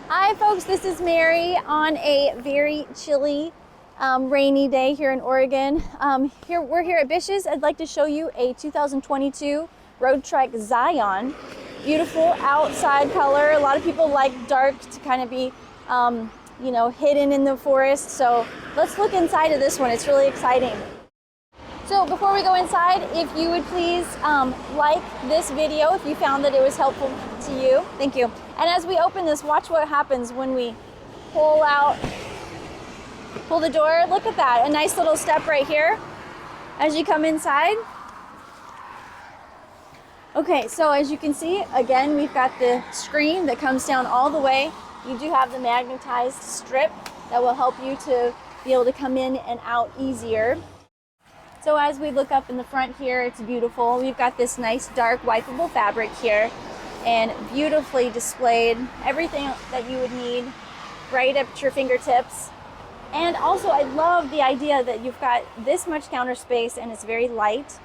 Hi folks, this is Mary on a very chilly, rainy day here in Oregon. We're here at BISH'S. I'd like to show you a 2022 Roadtrek Zion. Beautiful outside color. A lot of people like dark to kind of be, hidden in the forest. So let's look inside of this one. It's really exciting. So before we go inside, if you would please like this video if you found that it was helpful to you. Thank you. And as we open this, watch what happens when we pull the door. Look at that, a nice little step right here as you come inside. Okay, so as you can see, again, we've got the screen that comes down all the way. You do have the magnetized strip that will help you to be able to come in and out easier. So as we look up in the front here, it's beautiful. We've got this nice dark wipeable fabric here and beautifully displayed everything that you would need right up at your fingertips. And also I love the idea that you've got this much counter space and it's very light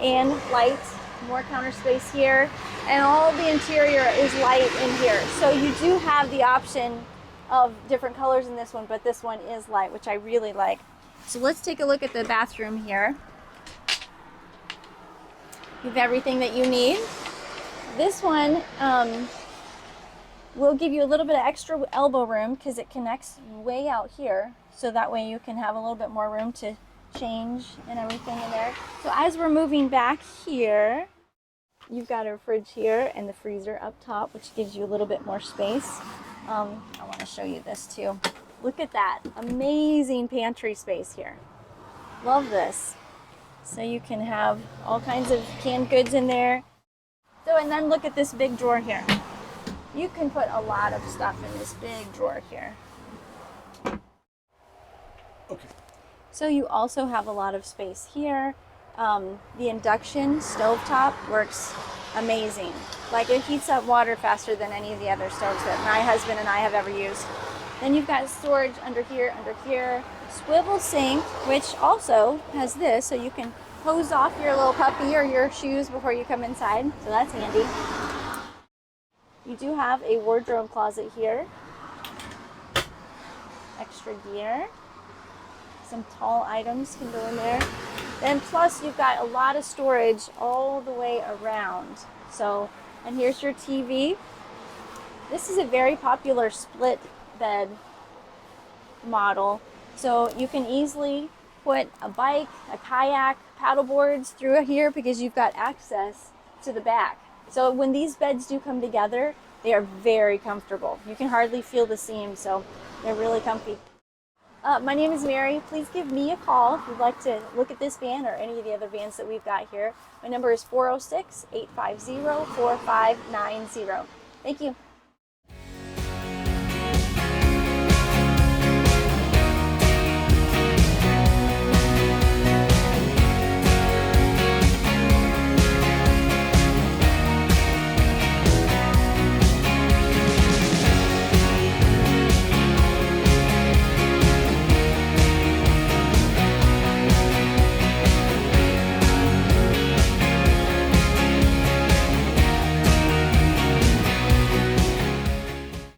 and light, more counter space here, and all the interior is light in here. So you do have the option of different colors in this one, but this one is light, which I really like. So let's take a look at the bathroom here. You have everything that you need. This one will give you a little bit of extra elbow room because it connects way out here. So that way you can have a little bit more room to change and everything in there. So as we're moving back here, you've got a fridge here and the freezer up top, which gives you a little bit more space. I want to show you this too. Look at that, amazing pantry space here. Love this. So you can have all kinds of canned goods in there. So, and then look at this big drawer here. You can put a lot of stuff in this big drawer here. Okay. So you also have a lot of space here. The induction stovetop works amazing. Like it heats up water faster than any of the other stoves that my husband and I have ever used. Then you've got storage under here, swivel sink, which also has this, so you can hose off your little puppy or your shoes before you come inside, so that's handy. You do have a wardrobe closet here, extra gear, some tall items can go in there. Then plus you've got a lot of storage all the way around. So, and here's your TV. This is a very popular split bed model, so you can easily put a bike, a kayak, paddle boards through here because you've got access to the back. So when these beds do come together, they are very comfortable. You can hardly feel the seam, so they're really comfy. My name is Mary. Please give me a call if you'd like to look at this van or any of the other vans that we've got here. My number is 406-850-4590. Thank you.